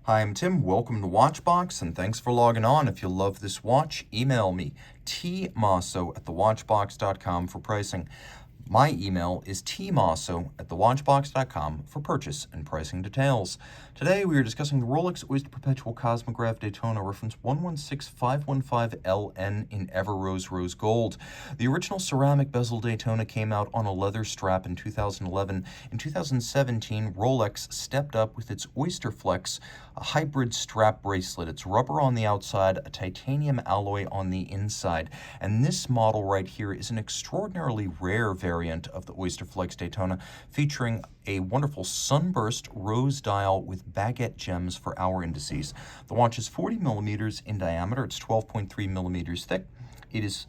Hi, I'm Tim. Welcome to Watchbox, and thanks for logging on. If you love this watch, email me, tmosso@thewatchbox.com for pricing. My email is tmosso@thewatchbox.com for purchase and pricing details. Today we are discussing the Rolex Oyster Perpetual Cosmograph Daytona reference 116515LN in Everose Rose Gold. The original ceramic bezel Daytona came out on a leather strap in 2011. In 2017, Rolex stepped up with its Oysterflex, a hybrid strap bracelet. It's rubber on the outside, a titanium alloy on the inside. And this model right here is an extraordinarily rare variant of the Oysterflex Daytona, featuring a wonderful Sunburst rose dial with baguette gems for hour indices. The watch is 40 millimeters in diameter. It's 12.3 millimeters thick. It is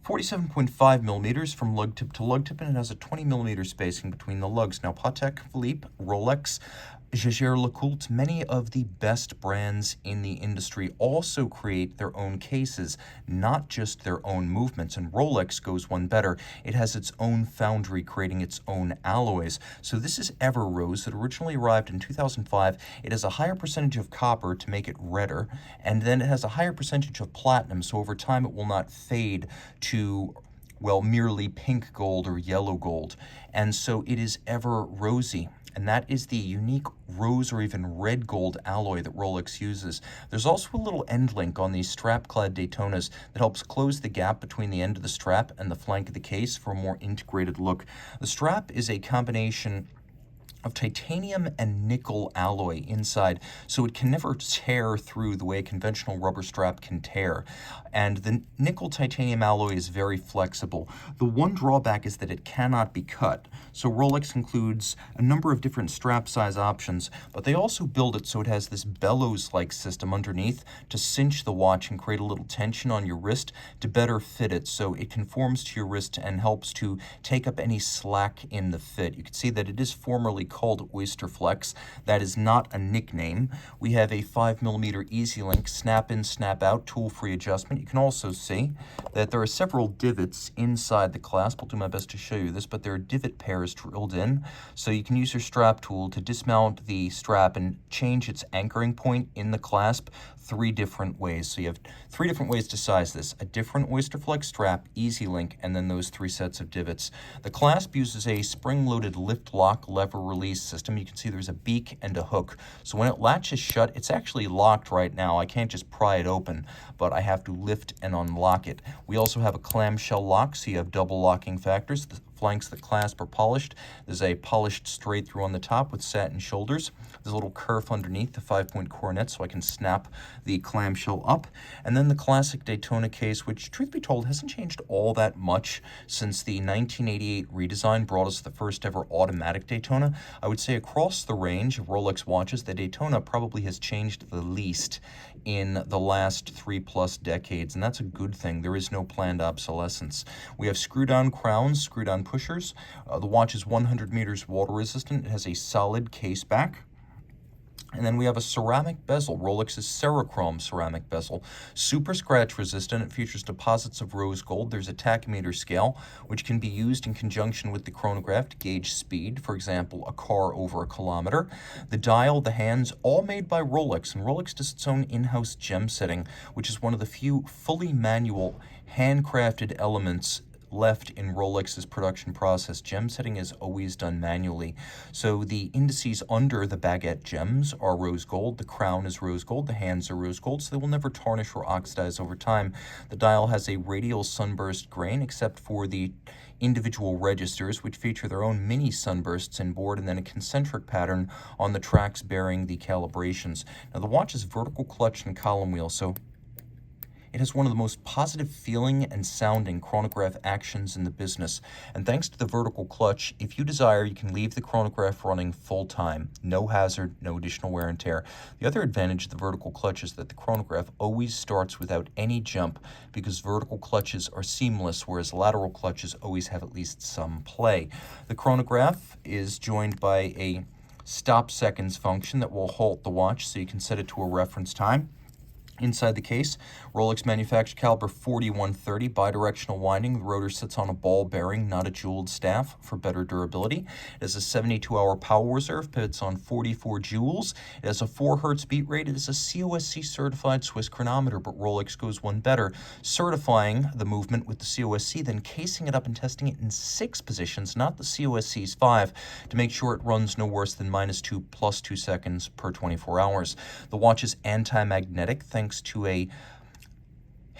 47.5 millimeters from lug tip to lug tip, and it has a 20 millimeter spacing between the lugs. Now, Patek Philippe, Rolex, Jaeger-LeCoultre, many of the best brands in the industry also create their own cases, not just their own movements. And Rolex goes one better. It has its own foundry creating its own alloys. So this is Everose that originally arrived in 2005. It has a higher percentage of copper to make it redder, and then it has a higher percentage of platinum, so over time it will not fade to, well, merely pink gold or yellow gold. And so it is ever rosy. And that is the unique rose or even red gold alloy that Rolex uses. There's also a little end link on these strap-clad Daytonas that helps close the gap between the end of the strap and the flank of the case for a more integrated look. The strap is a combination of titanium and nickel alloy inside, so it can never tear through the way a conventional rubber strap can tear. And the nickel titanium alloy is very flexible. The one drawback is that it cannot be cut. So Rolex includes a number of different strap size options, but they also build it so it has this bellows-like system underneath to cinch the watch and create a little tension on your wrist to better fit it, so it conforms to your wrist and helps to take up any slack in the fit. You can see that it is formerly called Oysterflex. That is not a nickname. We have a 5 millimeter Easy Link snap-in, snap-out tool-free adjustment. You can also see that there are several divots inside the clasp. I'll do my best to show you this, but there are divot pairs drilled in, so you can use your strap tool to dismount the strap and change its anchoring point in the clasp 3 different ways. So you have 3 different ways to size this: a different Oysterflex strap, Easy Link, and then those 3 sets of divots. The clasp uses a spring-loaded lift-lock lever release system. You can see there's a beak and a hook. So when it latches shut, it's actually locked right now. I can't just pry it open, but I have to lift and unlock it. We also have a clamshell lock, so you have double locking factors. The flanks of the clasp are polished. There's a polished straight through on the top with satin shoulders. There's a little kerf underneath the 5-point coronet so I can snap the clamshell up. And then the classic Daytona case, which, truth be told, hasn't changed all that much since the 1988 redesign brought us the first ever automatic Daytona. I would say across the range of Rolex watches, the Daytona probably has changed the least in the last 3+ decades, and that's a good thing. There is no planned obsolescence. We have screw-down crowns, screw-down pushers. The watch is 100 meters water resistant. It has a solid case back. And then we have a ceramic bezel, Rolex's Cerachrome ceramic bezel, super scratch resistant. It features deposits of rose gold. There's a tachymeter scale, which can be used in conjunction with the chronograph to gauge speed, for example, a car over a kilometer. The dial, the hands, all made by Rolex, and Rolex does its own in-house gem setting, which is one of the few fully manual, handcrafted elements left in Rolex's production process. Gem setting is always done manually. So the indices under the baguette gems are rose gold, the crown is rose gold, the hands are rose gold, so they will never tarnish or oxidize over time. The dial has a radial sunburst grain, except for the individual registers, which feature their own mini sunbursts inboard, and then a concentric pattern on the tracks bearing the calibrations. Now the watch is vertical clutch and column wheel, so it has one of the most positive feeling and sounding chronograph actions in the business. And thanks to the vertical clutch, if you desire, you can leave the chronograph running full time. No hazard, no additional wear and tear. The other advantage of the vertical clutch is that the chronograph always starts without any jump, because vertical clutches are seamless, whereas lateral clutches always have at least some play. The chronograph is joined by a stop seconds function that will halt the watch so you can set it to a reference time. Inside the case, Rolex manufactured caliber 4130 bidirectional winding. The rotor sits on a ball bearing, not a jeweled staff, for better durability. It has a 72-hour power reserve, pivots on 44 joules. It has a 4 hertz beat rate. It is a COSC certified Swiss chronometer, but Rolex goes one better, certifying the movement with the COSC, then casing it up and testing it in 6 positions, not the COSC's 5, to make sure it runs no worse than -2 + 2 seconds per 24 hours. The watch is anti-magnetic thanks to a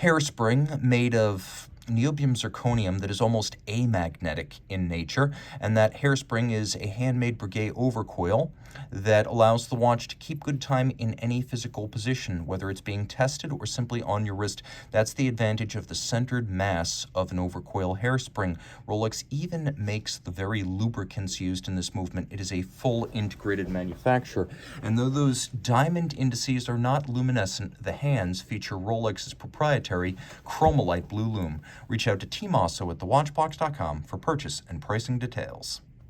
hairspring made of niobium zirconium that is almost amagnetic in nature, and that hairspring is a handmade Breguet overcoil that allows the watch to keep good time in any physical position, whether it's being tested or simply on your wrist. That's the advantage of the centered mass of an overcoil hairspring. Rolex even makes the very lubricants used in this movement. It is a full integrated manufacturer. And though those diamond indices are not luminescent, the hands feature Rolex's proprietary Chromolite Blue Lume. Reach out to Team Mosso at thewatchbox.com for purchase and pricing details.